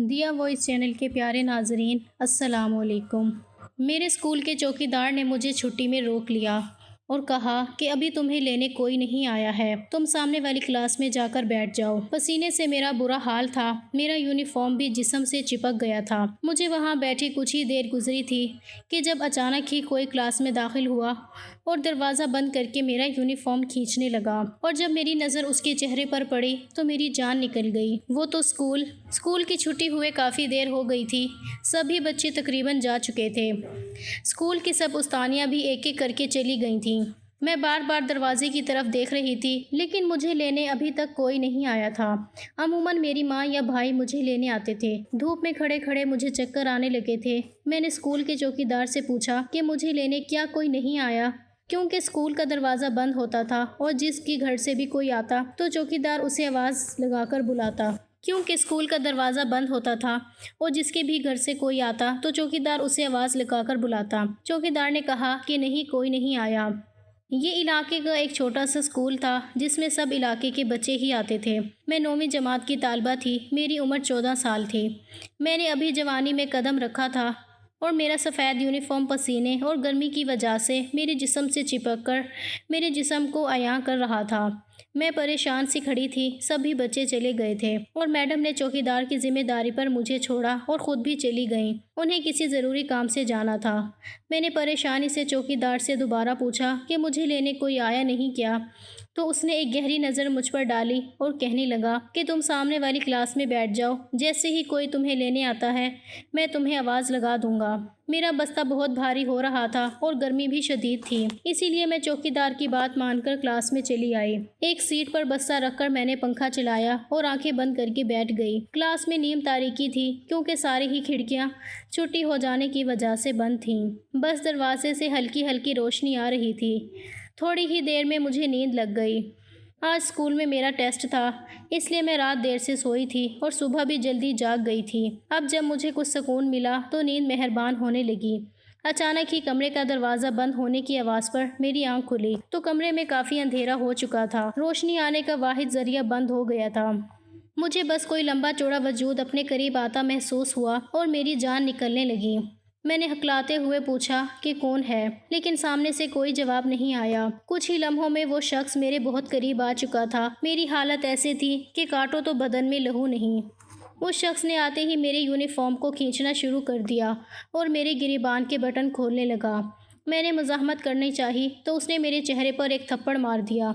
دیا voice channel کے پیارے ناظرین، السلام علیکم۔ میرے اسکول کے چوکیدار نے مجھے چھٹی میں روک لیا اور کہا کہ ابھی تمہیں لینے کوئی نہیں آیا ہے، تم سامنے والی کلاس میں جا کر بیٹھ جاؤ۔ پسینے سے میرا برا حال تھا، میرا یونیفارم بھی جسم سے چپک گیا تھا۔ مجھے وہاں بیٹھی کچھ ہی دیر گزری تھی کہ جب اچانک ہی کوئی کلاس میں داخل ہوا اور دروازہ بند کر کے میرا یونیفارم کھینچنے لگا، اور جب میری نظر اس کے چہرے پر پڑی تو میری جان نکل گئی۔ وہ تو اسکول کی چھٹی ہوئے کافی دیر ہو گئی تھی، سبھی بچے تقریباً جا چکے تھے۔ اسکول کی سب استانیاں بھی ایک ایک کر کے چلی گئی تھیں۔ میں بار بار دروازے کی طرف دیکھ رہی تھی، لیکن مجھے لینے ابھی تک کوئی نہیں آیا تھا۔ عموماً میری ماں یا بھائی مجھے لینے آتے تھے۔ دھوپ میں کھڑے کھڑے مجھے چکر آنے لگے تھے۔ میں نے اسکول کے چوکیدار سے پوچھا کہ مجھے لینے کیا کوئی نہیں آیا، کیونکہ اسکول کا دروازہ بند ہوتا تھا اور جس کی گھر سے بھی کوئی آتا تو چوکیدار اسے آواز لگا کر بلاتا۔ کیونکہ اسکول کا دروازہ بند ہوتا تھا اور جس کے بھی گھر سے کوئی آتا تو چوکیدار اسے آواز لگا کر بلاتا۔ چوکیدار نے کہا کہ نہیں، کوئی نہیں آیا۔ یہ علاقے کا ایک چھوٹا سا اسکول تھا جس میں سب علاقے کے بچے ہی آتے تھے۔ میں 9ویں جماعت کی طالبہ تھی، میری عمر 14 سال تھی۔ میں نے ابھی جوانی میں قدم رکھا تھا اور میرا سفید یونیفارم پسینے اور گرمی کی وجہ سے میرے جسم سے چپک کر میرے جسم کو عیاں کر رہا تھا۔ میں پریشان سی کھڑی تھی، سبھی بچے چلے گئے تھے اور میڈم نے چوکیدار کی ذمہ داری پر مجھے چھوڑا اور خود بھی چلی گئیں، انہیں کسی ضروری کام سے جانا تھا۔ میں نے پریشانی سے چوکیدار سے دوبارہ پوچھا کہ مجھے لینے کوئی آیا نہیں کیا، تو اس نے ایک گہری نظر مجھ پر ڈالی اور کہنے لگا کہ تم سامنے والی کلاس میں بیٹھ جاؤ، جیسے ہی کوئی تمہیں لینے آتا ہے میں تمہیں آواز لگا دوں گا۔ میرا بستہ بہت بھاری ہو رہا تھا اور گرمی بھی شدید تھی، اسی لیے میں چوکیدار کی بات مان کر کلاس میں چلی آئی۔ ایک سیٹ پر بستہ رکھ کر میں نے پنکھا چلایا اور آنکھیں بند کر کے بیٹھ گئی۔ کلاس میں نیم تاریکی تھی کیونکہ ساری ہی کھڑکیاں چھٹی ہو جانے کی وجہ سے بند تھیں، بس دروازے سے ہلکی ہلکی روشنی آ رہی تھی۔ تھوڑی ہی دیر میں مجھے نیند لگ گئی۔ آج اسکول میں میرا ٹیسٹ تھا، اس لیے میں رات دیر سے سوئی تھی اور صبح بھی جلدی جاگ گئی تھی۔ اب جب مجھے کچھ سکون ملا تو نیند مہربان ہونے لگی۔ اچانک ہی کمرے کا دروازہ بند ہونے کی آواز پر میری آنکھ کھلی تو کمرے میں کافی اندھیرا ہو چکا تھا، روشنی آنے کا واحد ذریعہ بند ہو گیا تھا۔ مجھے بس کوئی لمبا چوڑا وجود اپنے قریب آتا محسوس ہوا اور میری جان نکلنے لگی۔ میں نے ہکلاتے ہوئے پوچھا کہ کون ہے، لیکن سامنے سے کوئی جواب نہیں آیا۔ کچھ ہی لمحوں میں وہ شخص میرے بہت قریب آ چکا تھا۔ میری حالت ایسی تھی کہ کاٹو تو بدن میں لہو نہیں۔ اس شخص نے آتے ہی میرے یونیفارم کو کھینچنا شروع کر دیا اور میرے گریبان کے بٹن کھولنے لگا۔ میں نے مزاحمت کرنی چاہی تو اس نے میرے چہرے پر ایک تھپڑ مار دیا۔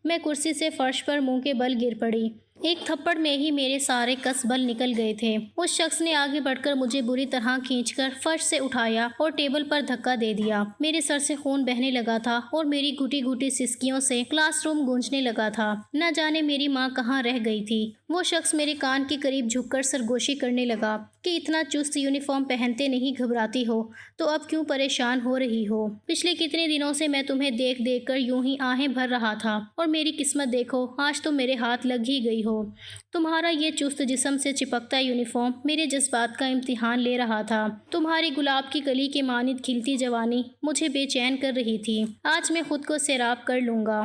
میں کرسی سے فرش پر منہ کے بل گر پڑی۔ ایک تھپڑ میں ہی میرے سارے کس بل نکل گئے تھے۔ اس شخص نے آگے بڑھ کر مجھے بری طرح کھینچ کر فرش سے اٹھایا اور ٹیبل پر دھکا دے دیا۔ میرے سر سے خون بہنے لگا تھا اور میری گھٹی گھٹی سسکیوں سے کلاس روم گونجنے لگا تھا۔ نہ جانے میری ماں کہاں رہ گئی تھی۔ وہ شخص میرے کان کے قریب جھک کر سرگوشی کرنے لگا کہ اتنا چست یونیفارم پہنتے نہیں گھبراتی ہو تو اب کیوں پریشان ہو رہی ہو؟ پچھلے کتنے دنوں سے میں تمہیں دیکھ دیکھ کر یوں ہی آہیں بھر رہا تھا اور میری قسمت دیکھو، آج تو میرے ہاتھ لگ ہی گئی ہو۔ تمہارا یہ چست جسم سے چپکتا یونیفارم میرے جذبات کا امتحان لے رہا تھا۔ تمہاری گلاب کی کلی کے مانند کھلتی جوانی مجھے بے چین کر رہی تھی۔ آج میں خود کو سیراب کر لوں گا۔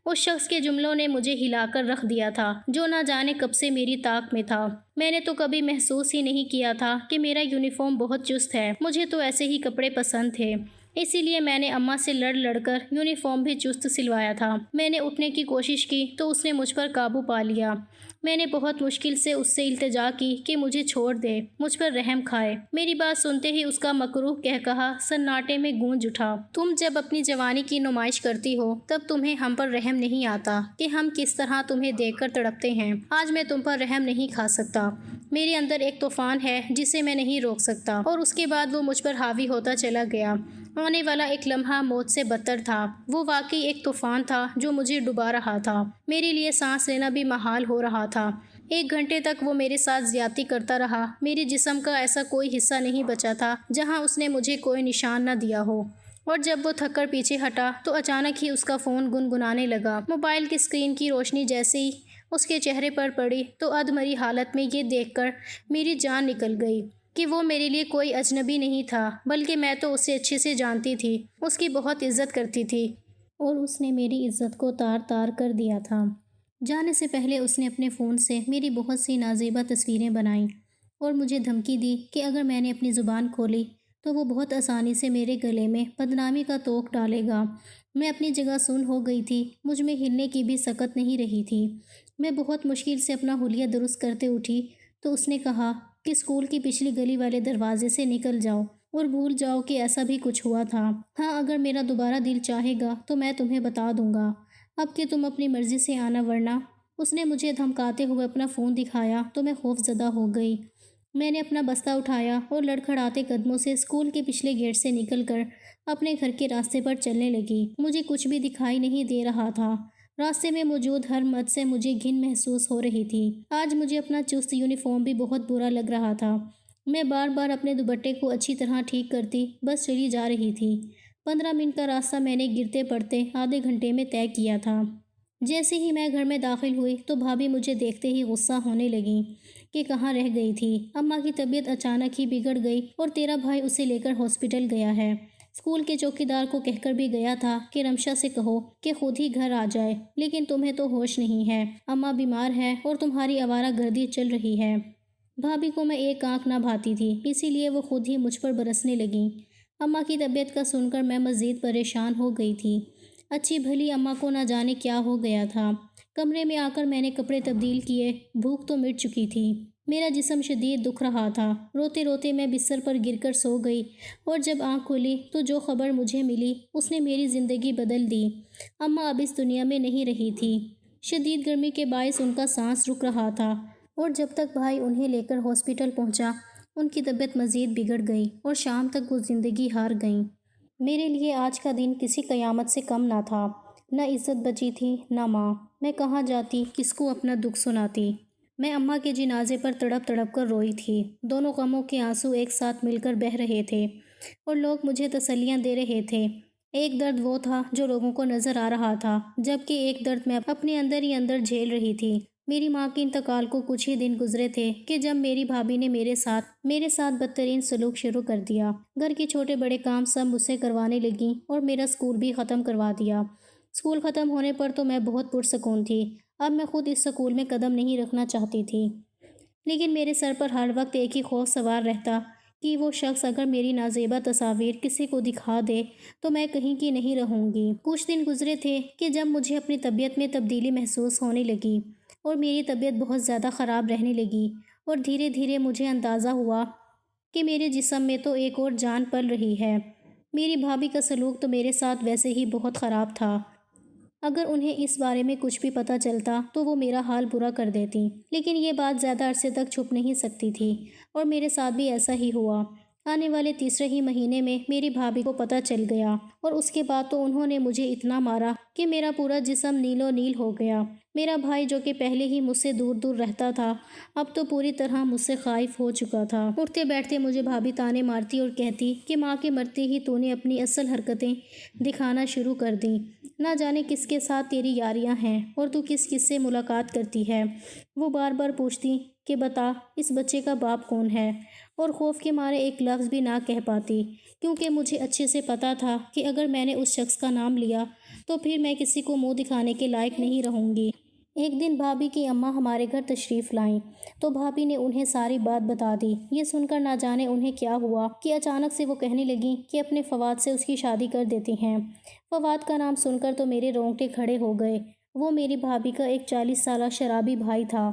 اس شخص کے جملوں نے مجھے ہلا کر رکھ دیا تھا، جو نہ جانے کب سے میری طاق میں تھا۔ میں نے تو کبھی محسوس ہی نہیں کیا تھا کہ میرا یونیفارم بہت چست ہے۔ مجھے تو ایسے ہی کپڑے پسند تھے، اسی لیے میں نے اماں سے لڑ لڑ کر یونیفارم بھی چست سلوایا تھا۔ میں نے اٹھنے کی کوشش کی تو اس نے مجھ پر قابو پا لیا۔ میں نے بہت مشکل سے اس سے التجا کی کہ مجھے چھوڑ دے، مجھ پر رحم کھائے۔ میری بات سنتے ہی اس کا مکروہ کہا سناٹے میں گونج اٹھا۔ تم جب اپنی جوانی کی نمائش کرتی ہو تب تمہیں ہم پر رحم نہیں آتا کہ ہم کس طرح تمہیں دیکھ کر تڑپتے ہیں۔ آج میں تم پر رحم نہیں کھا سکتا۔ میرے اندر ایک طوفان ہے جسے میں نہیں روک سکتا۔ اور اس کے بعد وہ مجھ پر حاوی ہوتا چلا گیا۔ آنے والا ایک لمحہ موت سے بدتر تھا۔ وہ واقعی ایک طوفان تھا جو مجھے ڈبا رہا تھا۔ میرے لیے سانس لینا بھی محال ہو رہا تھا۔ 1 گھنٹے تک وہ میرے ساتھ زیادتی کرتا رہا۔ میرے جسم کا ایسا کوئی حصہ نہیں بچا تھا جہاں اس نے مجھے کوئی نشان نہ دیا ہو۔ اور جب وہ تھک کر پیچھے ہٹا تو اچانک ہی اس کا فون گنگنانے لگا۔ موبائل کی اسکرین کی روشنی جیسے ہی اس کے چہرے پر پڑی تو ادمری حالت میں یہ دیکھ کر میری جان نکل گئی کہ وہ میرے لیے کوئی اجنبی نہیں تھا، بلکہ میں تو اسے اچھے سے جانتی تھی، اس کی بہت عزت کرتی تھی اور اس نے میری عزت کو تار تار کر دیا تھا۔ جانے سے پہلے اس نے اپنے فون سے میری بہت سی نازیبا تصویریں بنائیں اور مجھے دھمکی دی کہ اگر میں نے اپنی زبان کھولی تو وہ بہت آسانی سے میرے گلے میں بدنامی کا توق ڈالے گا۔ میں اپنی جگہ سن ہو گئی تھی، مجھ میں ہلنے کی بھی سکت نہیں رہی تھی۔ میں بہت مشکل سے اپنا حلیہ درست کرتے اٹھی تو اس نے کہا کہ اسکول کی پچھلی گلی والے دروازے سے نکل جاؤ اور بھول جاؤ کہ ایسا بھی کچھ ہوا تھا۔ ہاں، اگر میرا دوبارہ دل چاہے گا تو میں تمہیں بتا دوں گا، اب کہ تم اپنی مرضی سے آنا، ورنہ۔ اس نے مجھے دھمکاتے ہوئے اپنا فون دکھایا تو میں خوف زدہ ہو گئی۔ میں نے اپنا بستہ اٹھایا اور لڑکھڑاتے قدموں سے اسکول کے پچھلے گیٹ سے نکل کر اپنے گھر کے راستے پر چلنے لگی۔ مجھے کچھ بھی دکھائی نہیں دے رہا تھا۔ راستے میں موجود ہر مد سے مجھے گھن محسوس ہو رہی تھی۔ آج مجھے اپنا چست یونیفارم بھی بہت برا لگ رہا تھا۔ میں بار بار اپنے دوپٹے کو اچھی طرح ٹھیک کرتی بس چلی جا رہی تھی۔ 15 منٹ کا راستہ میں نے گرتے پڑتے آدھے گھنٹے میں طے کیا تھا۔ جیسے ہی میں گھر میں داخل ہوئی تو بھابھی مجھے دیکھتے ہی غصہ ہونے لگیں کہ کہاں رہ گئی تھی، اماں کی طبیعت اچانک ہی بگڑ گئی اور تیرا بھائی اسے لے کر ہاسپٹل گیا ہے۔ اسکول کے چوکیدار کو کہہ کر بھی گیا تھا کہ رمشا سے کہو کہ خود ہی گھر آ جائے، لیکن تمہیں تو ہوش نہیں ہے، اماں بیمار ہے اور تمہاری آوارہ گردی چل رہی ہے۔ بھابھی کو میں ایک آنکھ نہ بھاتی تھی، اسی لیے وہ خود ہی مجھ پر برسنے لگیں۔ اماں کی طبیعت کا سن کر میں مزید پریشان ہو گئی تھی۔ اچھی بھلی اماں کو نہ جانے کیا ہو گیا تھا۔ کمرے میں آ کر میں نے کپڑے تبدیل کیے، بھوک تو مٹ چکی تھی۔ میرا جسم شدید دکھ رہا تھا۔ روتے روتے میں بستر پر گر کر سو گئی اور جب آنکھ کھلی تو جو خبر مجھے ملی اس نے میری زندگی بدل دی۔ اماں اب اس دنیا میں نہیں رہی تھی۔ شدید گرمی کے باعث ان کا سانس رک رہا تھا اور جب تک بھائی انہیں لے کر ہاسپٹل پہنچا ان کی طبیعت مزید بگڑ گئی اور شام تک وہ زندگی ہار گئیں۔ میرے لیے آج کا دن کسی قیامت سے کم نہ تھا۔ نہ عزت بچی تھی، نہ ماں۔ میں کہاں جاتی، کس کو اپنا دکھ سناتی۔ میں اماں کے جنازے پر تڑپ تڑپ کر روئی تھی۔ دونوں غموں کے آنسو ایک ساتھ مل کر بہہ رہے تھے اور لوگ مجھے تسلیاں دے رہے تھے۔ ایک درد وہ تھا جو لوگوں کو نظر آ رہا تھا، جبکہ ایک درد میں اپنے اندر ہی اندر جھیل رہی تھی۔ میری ماں کے انتقال کو کچھ ہی دن گزرے تھے کہ جب میری بھابھی نے میرے ساتھ بدترین سلوک شروع کر دیا۔ گھر کے چھوٹے بڑے کام سب مجھ سے کروانے لگیں اور میرا اسکول بھی ختم کروا دیا۔ اسکول ختم ہونے پر تو میں بہت پرسکون تھی۔ اب میں خود اس اسکول میں قدم نہیں رکھنا چاہتی تھی، لیکن میرے سر پر ہر وقت ایک ہی خوف سوار رہتا کہ وہ شخص اگر میری نازیبہ تصاویر کسی کو دکھا دے تو میں کہیں کی نہیں رہوں گی۔ کچھ دن گزرے تھے کہ جب مجھے اپنی طبیعت میں تبدیلی محسوس ہونے لگی اور میری طبیعت بہت زیادہ خراب رہنے لگی اور دھیرے دھیرے مجھے اندازہ ہوا کہ میرے جسم میں تو ایک اور جان پل رہی ہے۔ میری بھابھی کا سلوک تو میرے ساتھ ویسے ہی بہت خراب تھا۔ اگر انہیں اس بارے میں کچھ بھی پتہ چلتا تو وہ میرا حال برا کر دیتی، لیکن یہ بات زیادہ عرصے تک چھپ نہیں سکتی تھی اور میرے ساتھ بھی ایسا ہی ہوا۔ آنے والے تیسرے ہی مہینے میں میری بھابھی کو پتہ چل گیا اور اس کے بعد تو انہوں نے مجھے اتنا مارا کہ میرا پورا جسم نیلو نیل ہو گیا۔ میرا بھائی جو کہ پہلے ہی مجھ سے دور دور رہتا تھا اب تو پوری طرح مجھ سے خائف ہو چکا تھا۔ اٹھتے بیٹھتے مجھے بھابھی تانے مارتی اور کہتی کہ ماں کے مرتے ہی تو نے اپنی اصل حرکتیں دکھانا شروع کر دیں، نہ جانے کس کے ساتھ تیری یاریاں ہیں اور تو کس کس سے ملاقات کرتی ہے۔ وہ بار بار پوچھتی کہ بتا اس بچے کا باپ کون ہے، اور خوف کے مارے ایک لفظ بھی نہ کہہ پاتی، کیونکہ مجھے اچھے سے پتا تھا کہ اگر میں نے اس شخص کا نام لیا تو پھر میں کسی کو منہ دکھانے کے لائق نہیں رہوں گی۔ ایک دن بھابھی کی اماں ہمارے گھر تشریف لائیں تو بھابھی نے انہیں ساری بات بتا دی۔ یہ سن کر نہ جانے انہیں کیا ہوا کہ اچانک سے وہ کہنے لگیں کہ اپنے فواد سے اس کی شادی کر دیتی ہیں۔ فواد کا نام سن کر تو میرے رونگٹے کھڑے ہو گئے۔ وہ میری بھابھی کا ایک 40 سالہ شرابی بھائی تھا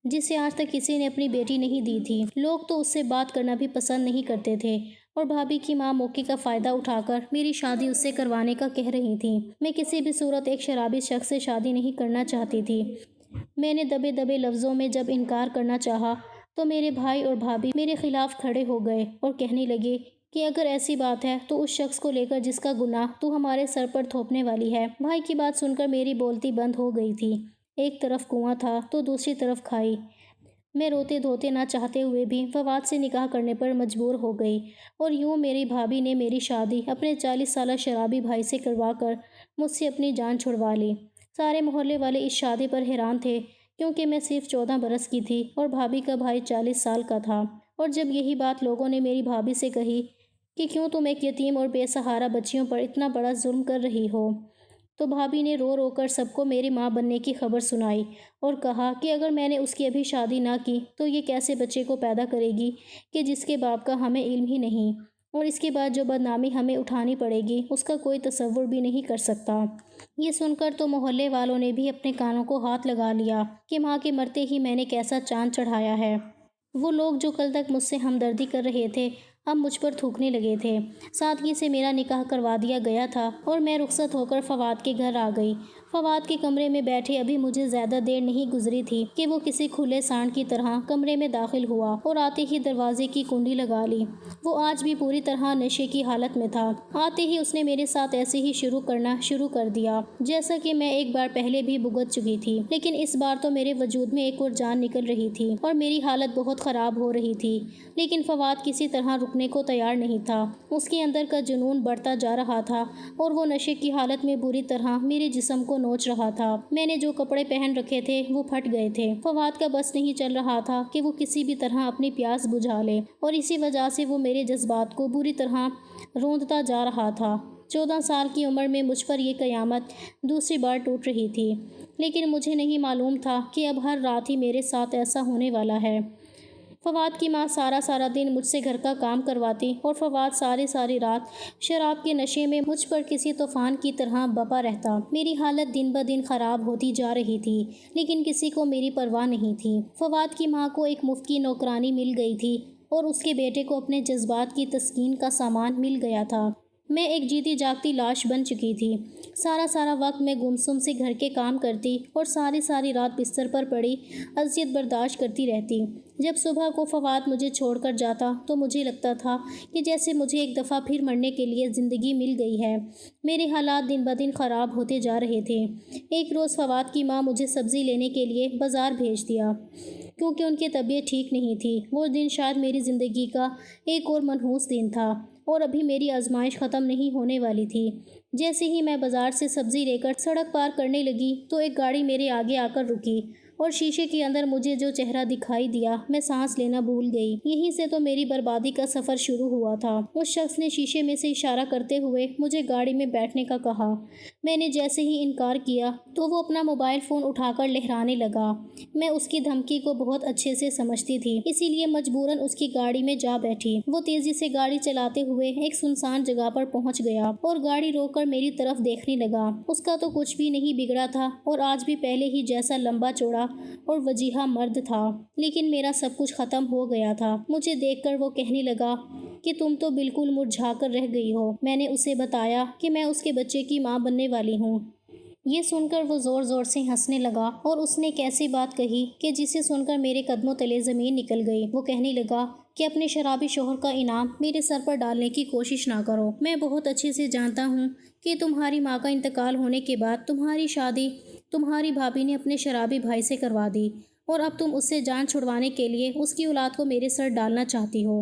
جسے آج تک کسی نے اپنی بیٹی نہیں دی تھی۔ لوگ تو اس سے بات کرنا بھی پسند نہیں کرتے تھے اور بھابھی کی ماں موقع کا فائدہ اٹھا کر میری شادی اس سے کروانے کا کہہ رہی تھیں۔ میں کسی بھی صورت ایک شرابی شخص سے شادی نہیں کرنا چاہتی تھی۔ میں نے دبے دبے لفظوں میں جب انکار کرنا چاہا تو میرے بھائی اور بھابھی میرے خلاف کھڑے ہو گئے اور کہنے لگے کہ اگر ایسی بات ہے تو اس شخص کو لے کر جس کا گناہ تو ہمارے سر پر تھوپنے والی ہے۔ بھائی کی بات سن کر میری بولتی بند ہو گئی تھی۔ ایک طرف کنواں تھا تو دوسری طرف کھائی۔ میں روتے دھوتے نہ چاہتے ہوئے بھی فواد سے نکاح کرنے پر مجبور ہو گئی اور یوں میری بھابھی نے میری شادی اپنے 40 سالہ شرابی بھائی سے کروا کر مجھ سے اپنی جان چھڑوا لی۔ سارے محلے والے اس شادی پر حیران تھے کیونکہ میں صرف 14 برس کی تھی اور بھابھی کا بھائی 40 سال کا تھا، اور جب یہی بات لوگوں نے میری بھابھی سے کہی کہ کیوں تم ایک یتیم اور بے سہارا بچیوں پر اتنا بڑا ظلم کر رہی ہو، تو بھابھی نے رو رو کر سب کو میری ماں بننے کی خبر سنائی اور کہا کہ اگر میں نے اس کی ابھی شادی نہ کی تو یہ کیسے بچے کو پیدا کرے گی کہ جس کے باپ کا ہمیں علم ہی نہیں، اور اس کے بعد جو بدنامی ہمیں اٹھانی پڑے گی اس کا کوئی تصور بھی نہیں کر سکتا۔ یہ سن کر تو محلے والوں نے بھی اپنے کانوں کو ہاتھ لگا لیا کہ ماں کے مرتے ہی میں نے کیسا چاند چڑھایا ہے۔ وہ لوگ جو کل تک مجھ سے ہمدردی کر رہے تھے اب مجھ پر تھوکنے لگے تھے۔ سادگی سے میرا نکاح کروا دیا گیا تھا اور میں رخصت ہو کر فواد کے گھر آ گئی۔ فواد کے کمرے میں بیٹھے ابھی مجھے زیادہ دیر نہیں گزری تھی کہ وہ کسی کھلے سانڈ کی طرح کمرے میں داخل ہوا اور آتے ہی دروازے کی کنڈی لگا لی۔ وہ آج بھی پوری طرح نشے کی حالت میں تھا۔ آتے ہی اس نے میرے ساتھ ایسے ہی کرنا شروع کر دیا جیسا کہ میں ایک بار پہلے بھی بھگت چکی تھی، لیکن اس بار تو میرے وجود میں ایک اور جان نکل رہی تھی اور میری حالت بہت خراب ہو رہی تھی۔ لیکن فواد کسی طرح رکنے کو تیار نہیں تھا۔ اس کے اندر کا جنون بڑھتا جا رہا تھا اور وہ نشے کی حالت میں بری طرح میرے جسم کو نوچ رہا تھا۔ میں نے جو کپڑے پہن رکھے تھے وہ پھٹ گئے تھے۔ فواد کا بس نہیں چل رہا تھا کہ وہ کسی بھی طرح اپنی پیاس بجھا لے اور اسی وجہ سے وہ میرے جذبات کو بری طرح روندتا جا رہا تھا۔ 14 سال کی عمر میں مجھ پر یہ قیامت دوسری بار ٹوٹ رہی تھی، لیکن مجھے نہیں معلوم تھا کہ اب ہر رات ہی میرے ساتھ ایسا ہونے والا ہے۔ فواد کی ماں سارا دن مجھ سے گھر کا کام کرواتی اور فواد ساری رات شراب کے نشے میں مجھ پر کسی طوفان کی طرح بپا رہتا۔ میری حالت دن بدن خراب ہوتی جا رہی تھی، لیکن کسی کو میری پرواہ نہیں تھی۔ فواد کی ماں کو ایک مفت کی نوکرانی مل گئی تھی اور اس کے بیٹے کو اپنے جذبات کی تسکین کا سامان مل گیا تھا۔ میں ایک جیتی جاگتی لاش بن چکی تھی۔ سارا وقت میں گمسم سے گھر کے کام کرتی اور ساری رات بستر پر پڑی اذیت برداشت کرتی رہتی۔ جب صبح کو فواد مجھے چھوڑ کر جاتا تو مجھے لگتا تھا کہ جیسے مجھے ایک دفعہ پھر مرنے کے لیے زندگی مل گئی ہے۔ میرے حالات دن بدن خراب ہوتے جا رہے تھے۔ ایک روز فواد کی ماں مجھے سبزی لینے کے لیے بازار بھیج دیا کیونکہ ان کی طبیعت ٹھیک نہیں تھی۔ وہ دن شاید میری زندگی کا ایک اور منحوس دن تھا اور ابھی میری آزمائش ختم نہیں ہونے والی تھی۔ جیسے ہی میں بازار سے سبزی لے کر سڑک پار کرنے لگی تو ایک گاڑی میرے آگے آ کر رکی اور شیشے کے اندر مجھے جو چہرہ دکھائی دیا میں سانس لینا بھول گئی۔ یہیں سے تو میری بربادی کا سفر شروع ہوا تھا۔ اس شخص نے شیشے میں سے اشارہ کرتے ہوئے مجھے گاڑی میں بیٹھنے کا کہا۔ میں نے جیسے ہی انکار کیا تو وہ اپنا موبائل فون اٹھا کر لہرانے لگا۔ میں اس کی دھمکی کو بہت اچھے سے سمجھتی تھی، اسی لیے مجبوراً اس کی گاڑی میں جا بیٹھی۔ وہ تیزی سے گاڑی چلاتے ہوئے ایک سنسان جگہ پر پہنچ گیا اور گاڑی روک کر میری طرف دیکھنے لگا۔ اس کا تو کچھ بھی نہیں بگڑا تھا اور آج بھی پہلے ہی جیسا لمبا چوڑا اور وجیحہ مرد تھا، لیکن میرا سب کچھ ختم ہو گیا تھا۔ مجھے دیکھ کر وہ کہنے لگا کہ تم تو بالکل مرجھا کر رہ گئی ہو۔ میں نے اسے بتایا کہ میں اس کے بچے کی ماں بننے والی ہوں۔ یہ سن کر وہ زور سے ہنسنے لگا اور اس نے ایک ایسی بات کہی کہ جسے سن کر میرے قدموں تلے زمین نکل گئی۔ وہ کہنے لگا کہ اپنے شرابی شوہر کا انعام میرے سر پر ڈالنے کی کوشش نہ کرو۔ میں بہت اچھے سے جانتا ہوں کہ تمہاری ماں کا انتقال ہونے کے بعد تمہاری شادی تمہاری بھابھی نے اپنے شرابی بھائی سے کروا دی اور اب تم اس سے جان چھڑوانے کے لیے اس کی اولاد کو میرے سر ڈالنا چاہتی ہو۔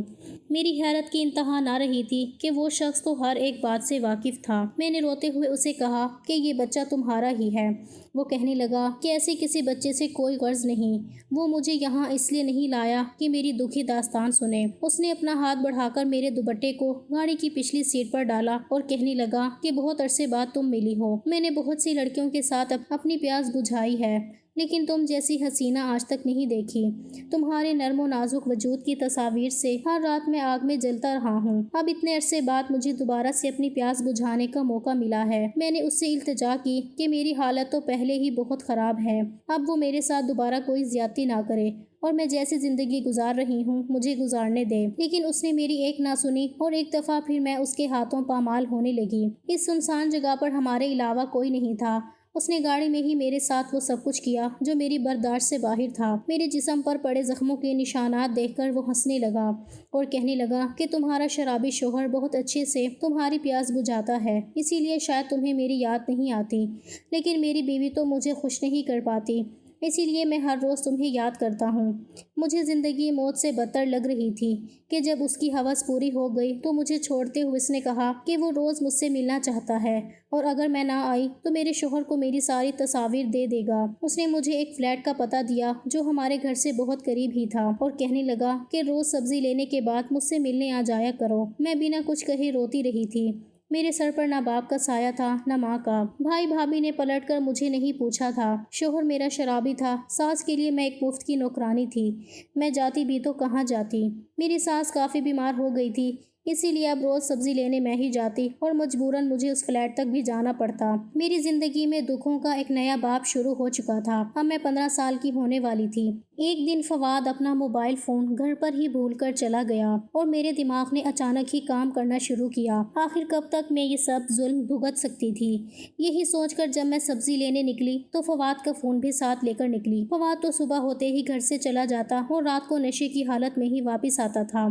میری حیرت کی انتہا نہ رہی تھی کہ وہ شخص تو ہر ایک بات سے واقف تھا۔ میں نے روتے ہوئے اسے کہا کہ یہ بچہ تمہارا ہی ہے۔ وہ کہنے لگا کہ ایسے کسی بچے سے کوئی غرض نہیں، وہ مجھے یہاں اس لیے نہیں لایا کہ میری دکھی داستان سنے۔ اس نے اپنا ہاتھ بڑھا کر میرے دوپٹے کو گاڑی کی پچھلی سیٹ پر ڈالا اور کہنے لگا کہ بہت عرصے بعد تم ملی ہو۔ میں نے بہت سی لڑکیوں کے ساتھ اپنی پیاس بجھائی ہے، لیکن تم جیسی حسینہ آج تک نہیں دیکھی۔ تمہارے نرم و نازک وجود کی تصاویر سے ہر رات میں آگ میں جلتا رہا ہوں۔ اب اتنے عرصے بعد مجھے دوبارہ سے اپنی پیاس بجھانے کا موقع ملا ہے۔ میں نے اس سے التجا کی کہ میری حالت تو پہلے ہی بہت خراب ہے، اب وہ میرے ساتھ دوبارہ کوئی زیادتی نہ کرے اور میں جیسی زندگی گزار رہی ہوں مجھے گزارنے دے۔ لیکن اس نے میری ایک نہ سنی اور ایک دفعہ پھر میں اس کے ہاتھوں پامال ہونے لگی۔ اس سنسان جگہ پر ہمارے علاوہ کوئی نہیں تھا۔ اس نے گاڑی میں ہی میرے ساتھ وہ سب کچھ کیا جو میری برداشت سے باہر تھا۔ میرے جسم پر پڑے زخموں کے نشانات دیکھ کر وہ ہنسنے لگا اور کہنے لگا کہ تمہارا شرابی شوہر بہت اچھے سے تمہاری پیاس بجھاتا ہے، اسی لیے شاید تمہیں میری یاد نہیں آتی، لیکن میری بیوی تو مجھے خوش نہیں کر پاتی، اسی لیے میں ہر روز تمہیں یاد کرتا ہوں۔ مجھے زندگی موت سے بدتر لگ رہی تھی کہ جب اس کی ہوس پوری ہو گئی تو مجھے چھوڑتے ہوئے اس نے کہا کہ وہ روز مجھ سے ملنا چاہتا ہے اور اگر میں نہ آئی تو میرے شوہر کو میری ساری تصاویر دے دے گا۔ اس نے مجھے ایک فلیٹ کا پتہ دیا جو ہمارے گھر سے بہت قریب ہی تھا اور کہنے لگا کہ روز سبزی لینے کے بعد مجھ سے ملنے آ جایا کرو۔ میں بنا کچھ کہے روتی رہی تھی۔ میرے سر پر نہ باپ کا سایہ تھا نہ ماں کا۔ بھائی بھابھی نے پلٹ کر مجھے نہیں پوچھا تھا۔ شوہر میرا شرابی تھا۔ ساس کے لیے میں ایک مفت کی نوکرانی تھی۔ میں جاتی بھی تو کہاں جاتی۔ میری ساس کافی بیمار ہو گئی تھی، اسی لیے اب روز سبزی لینے میں ہی جاتی اور مجبوراً مجھے اس فلیٹ تک بھی جانا پڑتا۔ میری زندگی میں دکھوں کا ایک نیا باب شروع ہو چکا تھا۔ اب میں 15 سال کی ہونے والی تھی۔ ایک دن فواد اپنا موبائل فون گھر پر ہی بھول کر چلا گیا اور میرے دماغ نے اچانک ہی کام کرنا شروع کیا۔ آخر کب تک میں یہ سب ظلم بھگت سکتی تھی؟ یہی سوچ کر جب میں سبزی لینے نکلی تو فواد کا فون بھی ساتھ لے کر نکلی۔ فواد تو صبح ہوتے ہی گھر سے چلا جاتا اور رات کو نشے کی حالت میں ہی واپس آتا تھا۔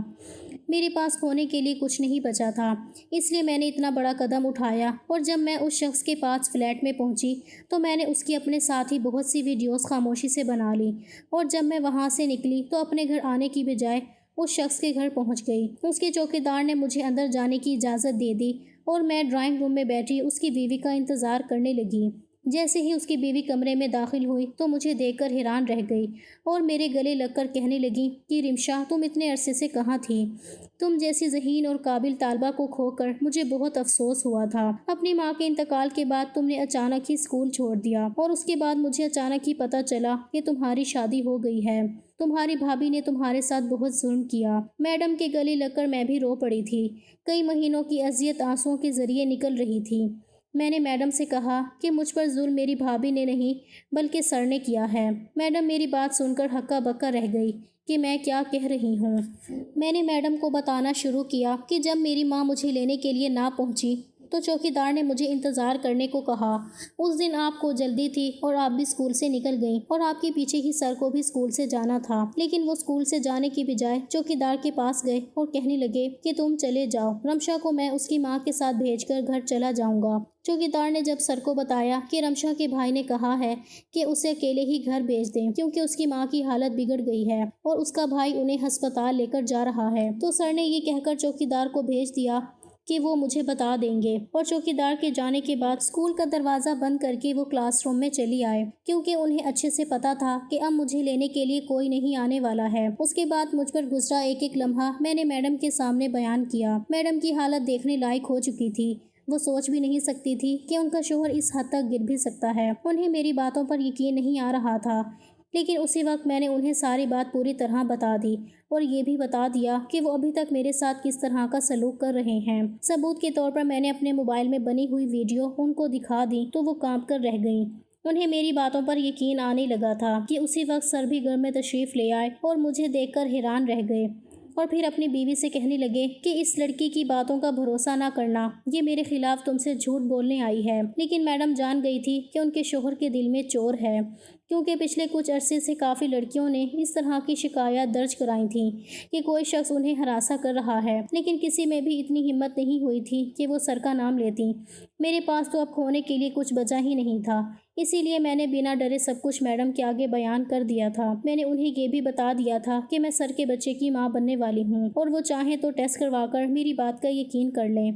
میرے پاس کھونے کے لیے کچھ نہیں بچا تھا، اس لیے میں نے اتنا بڑا قدم اٹھایا، اور جب میں اس شخص کے پاس فلیٹ میں پہنچی تو میں نے اس کی اپنے ساتھ ہی بہت سی ویڈیوز خاموشی سے بنا لی، اور جب میں وہاں سے نکلی تو اپنے گھر آنے کی بجائے اس شخص کے گھر پہنچ گئی۔ اس کے چوکیدار نے مجھے اندر جانے کی اجازت دے دی اور میں ڈرائنگ روم میں بیٹھی اس کی بیوی کا انتظار کرنے لگی۔ جیسے ہی اس کی بیوی کمرے میں داخل ہوئی تو مجھے دیکھ کر حیران رہ گئی اور میرے گلے لگ کر کہنے لگی کہ رمشا، تم اتنے عرصے سے کہاں تھی؟ تم جیسی ذہین اور قابل طالبہ کو کھو کر مجھے بہت افسوس ہوا تھا۔ اپنی ماں کے انتقال کے بعد تم نے اچانک ہی اسکول چھوڑ دیا، اور اس کے بعد مجھے اچانک ہی پتہ چلا کہ تمہاری شادی ہو گئی ہے۔ تمہاری بھابھی نے تمہارے ساتھ بہت ظلم کیا۔ میڈم کے گلے لگ کر میں بھی رو پڑی تھی۔ کئی مہینوں کی اذیت آنسوؤں کے ذریعے نکل رہی تھی۔ میں نے میڈم سے کہا کہ مجھ پر ظلم میری بھابھی نے نہیں بلکہ سر نے کیا ہے۔ میڈم میری بات سن کر ہکا بکا رہ گئی کہ میں کیا کہہ رہی ہوں۔ میں نے میڈم کو بتانا شروع کیا کہ جب میری ماں مجھے لینے کے لیے نہ پہنچی تو چوکیدار نے مجھے انتظار کرنے کو کہا۔ اس دن آپ کو جلدی تھی اور آپ بھی اسکول سے نکل گئیں، اور آپ کے پیچھے ہی سر کو بھی اسکول سے جانا تھا، لیکن وہ اسکول سے جانے کی بجائے چوکیدار کے پاس گئے اور کہنے لگے کہ تم چلے جاؤ، رمشا کو میں اس کی ماں کے ساتھ بھیج کر گھر چلا جاؤں گا۔ چوکیدار نے جب سر کو بتایا کہ رمشا کے بھائی نے کہا ہے کہ اسے اکیلے ہی گھر بھیج دیں کیونکہ اس کی ماں کی حالت بگڑ گئی ہے اور اس کا بھائی انہیں ہسپتال لے کر جا رہا ہے، تو سر نے یہ کہہ کر چوکیدار کو بھیج دیا کہ وہ مجھے بتا دیں گے، اور چوکیدار کے جانے کے بعد اسکول کا دروازہ بند کر کے وہ کلاس روم میں چلی آئے کیونکہ انہیں اچھے سے پتا تھا کہ اب مجھے لینے کے لیے کوئی نہیں آنے والا ہے۔ اس کے بعد مجھ پر گزرا ایک ایک لمحہ میں نے میڈم کے سامنے بیان کیا۔ میڈم کی حالت دیکھنے لائق ہو چکی تھی۔ وہ سوچ بھی نہیں سکتی تھی کہ ان کا شوہر اس حد تک گر بھی سکتا ہے۔ انہیں میری باتوں پر یقین نہیں آ رہا تھا، لیکن اسی وقت میں نے انہیں ساری بات پوری طرح بتا دی اور یہ بھی بتا دیا کہ وہ ابھی تک میرے ساتھ کس طرح کا سلوک کر رہے ہیں۔ ثبوت کے طور پر میں نے اپنے موبائل میں بنی ہوئی ویڈیو ان کو دکھا دی تو وہ کانپ کر رہ گئیں۔ انہیں میری باتوں پر یقین آنے لگا تھا کہ اسی وقت سر بھی گھر میں تشریف لے آئے اور مجھے دیکھ کر حیران رہ گئے، اور پھر اپنی بیوی سے کہنے لگے کہ اس لڑکی کی باتوں کا بھروسہ نہ کرنا، یہ میرے خلاف تم سے جھوٹ بولنے آئی ہے۔ لیکن میڈم جان گئی تھی کہ ان کے شوہر کے دل میں چور ہے، کیونکہ پچھلے کچھ عرصے سے کافی لڑکیوں نے اس طرح کی شکایات درج کرائی تھیں کہ کوئی شخص انہیں ہراساں کر رہا ہے، لیکن کسی میں بھی اتنی ہمت نہیں ہوئی تھی کہ وہ سر کا نام لیتی۔ میرے پاس تو اب کھونے کے لیے کچھ بچا ہی نہیں تھا، اسی لیے میں نے بنا ڈرے سب کچھ میڈم کے آگے بیان کر دیا تھا۔ میں نے انہیں یہ بھی بتا دیا تھا کہ میں سر کے بچے کی ماں بننے والی ہوں اور وہ چاہیں تو ٹیسٹ کروا کر میری بات کا یقین کر لیں۔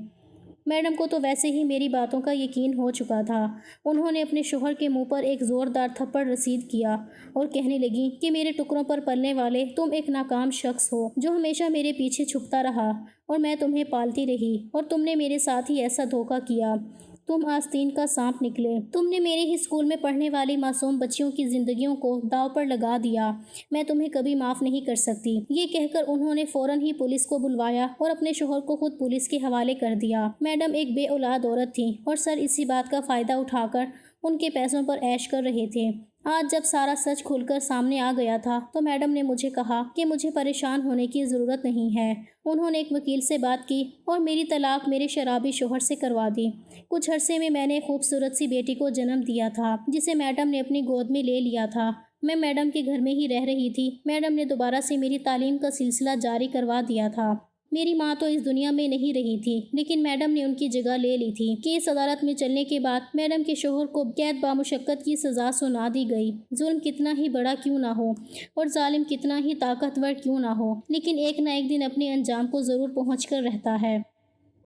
میڈم کو تو ویسے ہی میری باتوں کا یقین ہو چکا تھا۔ انہوں نے اپنے شوہر کے منہ پر ایک زوردار تھپڑ رسید کیا اور کہنے لگی کہ میرے ٹکڑوں پر پلنے والے تم ایک ناکام شخص ہو جو ہمیشہ میرے پیچھے چھپتا رہا اور میں تمہیں پالتی رہی، اور تم نے میرے ساتھ ہی ایسا دھوکہ کیا۔ تم آستین کا سانپ نکلے۔ تم نے میرے ہی اسکول میں پڑھنے والی معصوم بچیوں کی زندگیوں کو داؤ پر لگا دیا۔ میں تمہیں کبھی معاف نہیں کر سکتی۔ یہ کہہ کر انہوں نے فوراً ہی پولیس کو بلوایا اور اپنے شوہر کو خود پولیس کے حوالے کر دیا۔ میڈم ایک بے اولاد عورت تھیں اور سر اسی بات کا فائدہ اٹھا کر ان کے پیسوں پر عیش کر رہے تھے۔ آج جب سارا سچ کھل کر سامنے آ گیا تھا تو میڈم نے مجھے کہا کہ مجھے پریشان ہونے کی ضرورت نہیں ہے۔ انہوں نے ایک وکیل سے بات کی اور میری طلاق میرے شرابی شوہر سے کروا دی۔ کچھ عرصے میں میں نے ایک خوبصورت سی بیٹی کو جنم دیا تھا جسے میڈم نے اپنی گود میں لے لیا تھا۔ میں میڈم کے گھر میں ہی رہ رہی تھی۔ میڈم نے دوبارہ سے میری تعلیم کا سلسلہ جاری کروا دیا تھا۔ میری ماں تو اس دنیا میں نہیں رہی تھی، لیکن میڈم نے ان کی جگہ لے لی تھی۔ کیس عدالت میں چلنے کے بعد میڈم کے شوہر کو قید بامشقت کی سزا سنا دی گئی۔ ظلم کتنا ہی بڑا کیوں نہ ہو اور ظالم کتنا ہی طاقتور کیوں نہ ہو، لیکن ایک نہ ایک دن اپنے انجام کو ضرور پہنچ کر رہتا ہے۔